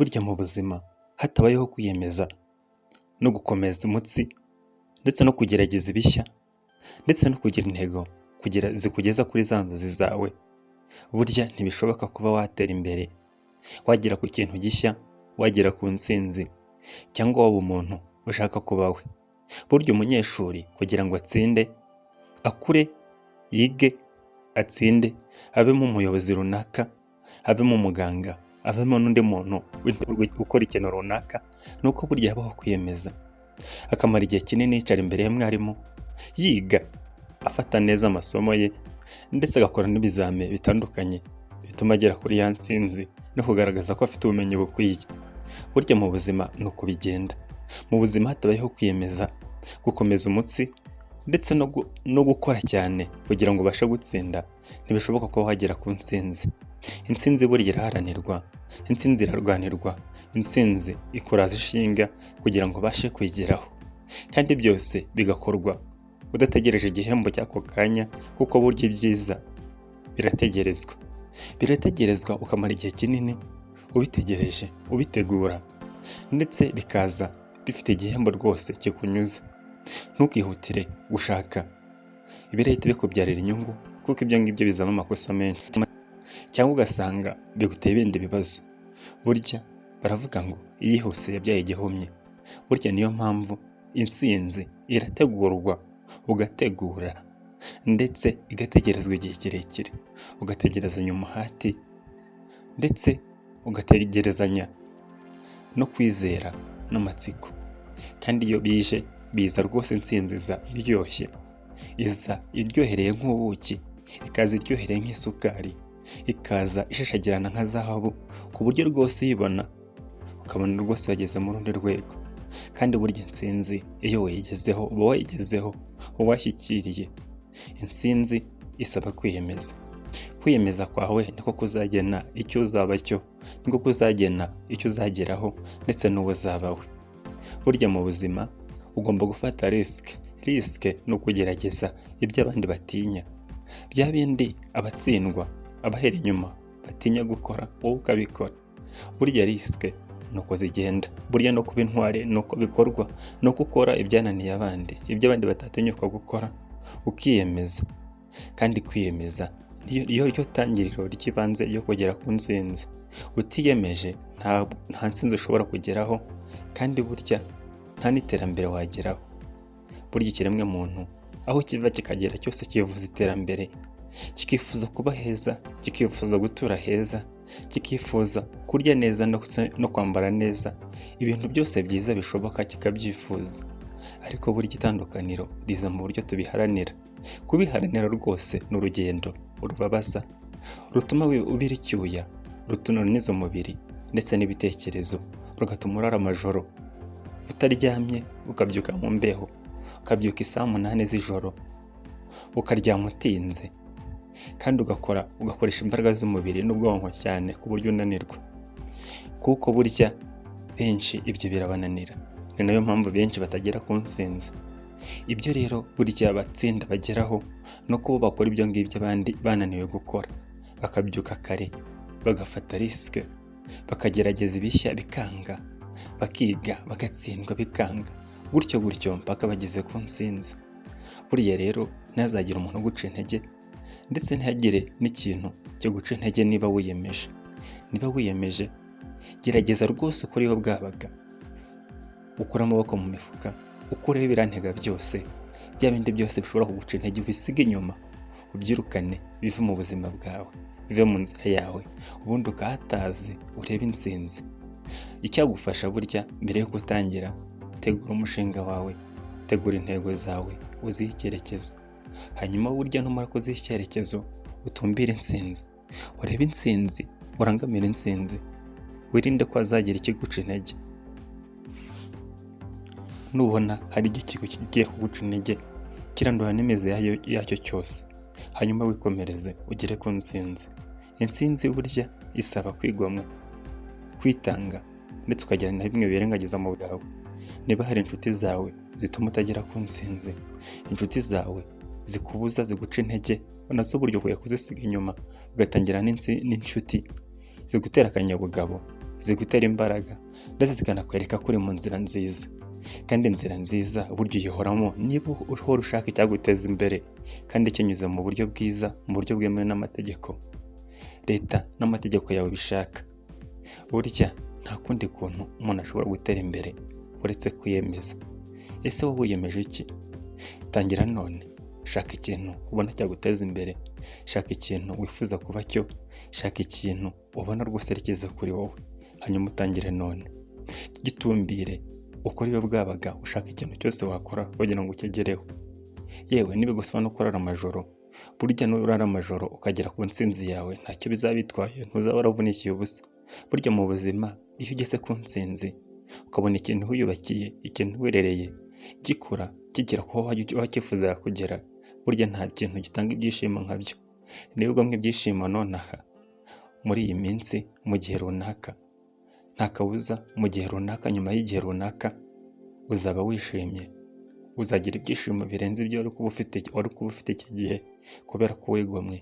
Burya mu buzima hatabayeho kwiyemeza no gukomeza umutsi ndetse no kugerageza ibishya ndetse no kugira intego zikugeza kuri za nzozi zawe, burya ntibishoboka kuba watera imbere, wagera ku kintu gishya, wagera ku ntsinzi cyangwa waba umuntu ushaka kuba we. Burya umunyeshuri kugira ngo atsinde, akure, yige, atsinde, abemo umuyobozi runaka, abemo umuganga, avemo n'undi muntu ukora ikintu runaka, ni uko burya habaho kwiyemeza. Akamara igihe kinini yicara imbere ya mwarimu, yiga, afata neza amasomo ye ndetse agakora n'ibizame bitandukanye bituma agera kuri ya ntsinzi no kugaragaza ko afite ubumenyi bukwiye. Burya mu buzima ni uko bigenda. Mu buzima hatabayeho kwiyemeza, gukomeza umutsi ndetse no gukora cyane kugira ngo ubashe gutsinda, ntibishoboka ko wagera ku ntsinzi. Intsinzi burya iraharanirwa, intsinzi irarwanirwa, intsinzi ikuraza ishinga kugira ngo ubashe kuyigeraho, kandi byose bigakorwa udategereje igihembo cy'ako kanya, kuko burya ibyiza birategerezwa ukamara igihe kinini ubitegereje, ubitegura ndetse bikaza bifite igihembo rwose kikunyuze. Ntukihutire gushaka ibirahita bikubyarira inyungu, kuko ibyo ngibyo bizamo amakosa menshi cyangwa ugasanga biguteye ibindi bibazo. Burya baravuga ngo iyihuse yabyaye igihumye. Burya niyo mpamvu intsinzi irategurwa, ugategura ndetse igategerezwa igihe kirekire, ugategerezanya umuhati ndetse ugategerezanya no kwizera n'amatsiko, kandi iyo biza rwose intsinzi iza iryohereye nk'ubuki, ikaza iryohereye nk'isukari, ikaza ishashagirana nka zahabu, ku buryo rwose uyibona ukabona rwose wageze mu rundi rwego. Kandi burya intsinzi iyo wayigezeho uba wayigezeho, uba washyikiriye. Intsinzi isaba kwiyemeza. Kwiyemeza kwawe niko kuzagena icyo uzaba cyo, niko kuzagena icyo uzageraho ndetse n'uwo uzaba we. Burya mu buzima ugomba gufata risike ni ukugerageza ibyo abandi batinya, bya bindi abatsindwa, abahera inyuma batinya gukora, wowe ukabikora. Burya risike ni uko zigenda. Burya no kuba intwari ni uko bikorwa, ni uko ukora ibyananiye abandi, ibyo abandi batatinyuka gukora, ukiyemeza. Kandi kwiyemeza niyo ryo tangiriro ry'ibanze ryo kugera ku ntsinzi. Utiyemeje nta ntsinzi ushobora kugeraho, kandi burya nta n'iterambere wageraho. Burya ikiremwe muntu aho kiva kikagera cyose kifuza iterambere, kikifuza kuba heza, kikifuza gutura heza, kikifuza kurya neza no kwambara neza, ibintu byose byiza bishoboka kikabyifuza. Ariko burya itandukaniro riza mu buryo tubiharanira. Kubiharanira rwose ni urugendo urubabaza, rutuma ubira icyuya, rutunaniza umubiri ndetse n'ibitekerezo, rugatuma urara amajoro utaryamye, ukabyuka mu mbeho, ukabyuka isaa 8 z'ijoro, ukaryama utinze, kandi ugakoresha imbaraga z'umubiri n'ubwonko cyane ku buryo unanirwa, kuko burya benshi ibyo birabananira. Ni nayo mpamvu benshi batagera ku ntsinzi. Ibyo rero burya abatsinda bageraho no kuba bakora ibyo ngibyo abandi bananiwe gukora, bakabyuka kare, bagafata risike, bakagerageza ibishya bikanga, bakiga bagatsindwa bikanga, gutyo mpaka bageze ku ntsinzi. Burya rero ntazagire umuntu uguca intege, ndetse ntihagire n'ikintu cyo guca intege. Niba wiyemeje gerageza rwose ukuriho bwabaga, ukure amaboko mu mifuka, ukureho ibirantega byose, bya bindi byose bishobora kuguca intege ubisiga inyuma, ubyirukane, bive mu buzima bwawe, bive mu nzira yawe, ubundi ukahataze urebe intsinzi. Icyagufasha burya mbere yo gutangira, tegura umushinga wawe, tegura intego zawe, uzihe icyerekezo. Hanyuma burya numara kuziha icyerekezo, utumbire intsinzi, urebe intsinzi, urangamire intsinzi, wirinde ko hazagira ikiguca intege. Nubona hari ikigo kigiye kuguca intege, kirandura n'imizi yacyo cyose, hanyuma wikomereze ugere ku ntsinzi. Intsinzi burya isaba kwigomwa, kwitanga, ndetse ukagira na bimwe birengagiza mu bwawe. Niba hari inshuti zawe zituma utagera ku ntsinzi, inshuti zawe zikubuza, ziguca intege, nazo uburyo ukwiye kuzisiga inyuma, ugatangira n'inshuti zigutera akanyabugabo zigutera imbaraga ndetse zikanakwereka ko uri mu nzira nziza. Kandi inzira nziza burya uyihoramo niba uhora ushaka icyaguteza imbere kandi kinyuze mu buryo bwiza, mu buryo bwemewe n'amategeko, leta n'amategeko yawe bishaka. Burya nta kundi kuntu umuntu ashobora gutera imbere uretse kwiyemeza. Ese wowe wiyemeje iki? Tangira none, shaka ikintu ubona cyaguteza imbere, shaka ikintu wifuza kuba cyo, shaka ikintu ubona rwose ari cyiza kuri wowe, hanyuma utangire none. Gitumbire ukora iyo bwabaga ushaka ikintu cyose wakora kugira ngo ukigereho. Yewe nibigusaba no kurara amajoro, burya nurara amajoro ukagera ku ntsinzi yawe ntacyo bizabitwaye, ntuzaba waravunikiye ubusa. Burya mu buzima iyo ugeze ku ntsinzi ukabona ikintu wiyubakiye, ikintu wirereye gikura kigera ku ho wakifuzaga kugera, burya nta kintu gitanga ibyishimo nkabyo. Niba ugomba ibyishimo nonaha muri iyi minsi, mu gihe runaka, nta kabuza mu gihe runaka, nyuma y'igihe runaka uzaba wishimye, uzagira ibyishimo birenze ibyo wari kuba ufite iki gihe, kubera ko wigomwe.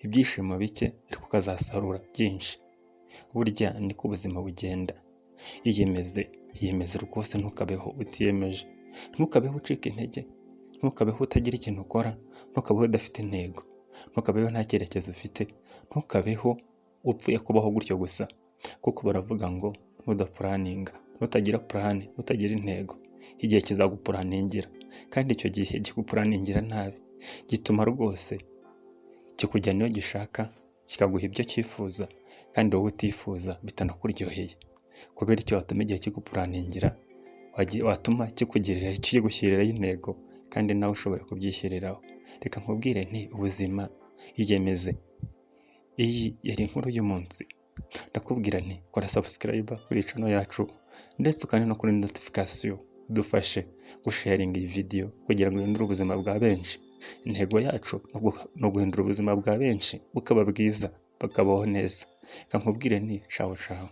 Ibyishimo bike ariko ukazasarura byinshi. Burya niko ubuzima bugenda. Iyemeze rwose, ntukabeho utiyemeje, ntukabeho ucika intege, ntukabeho utagira ikintu ukora, ntukabeho udafite intego, ntukabeho nta cyerekezo ufite, ntukabeho upfuye kubaho gutyo gusa. Kuko baravuga ngo nudapuraninga, nutagira purani, nutagira intego, igihe kizagupuraningira. Kandi icyo gihe kigupuraningira nabi, gituma rwose kikujyana iyo gishaka, kikaguha ibyo cyifuza, kandi wowe utifuza bitanakuryoheye. Kubera icyo watuma igihe kigupuraningira, watuma kigushyiriraho intego, kandi nawe ushoboye kubyishyiriraho. Reka nkubwire nti ubuzima iyemeze. Iyi yari inkuru y'umunsi. Ndakubwira nti kora subscribe kuri channel yacu, ndetse ukane no kuri notification, dufashe gusharinga iyi video kugira ngo uhindure ubuzima bwa benshi. Intego yacu no guhindura ubuzima bwa benshi bukaba bwiza, bakabaho neza. Reka nkubwire nti ciao ciao.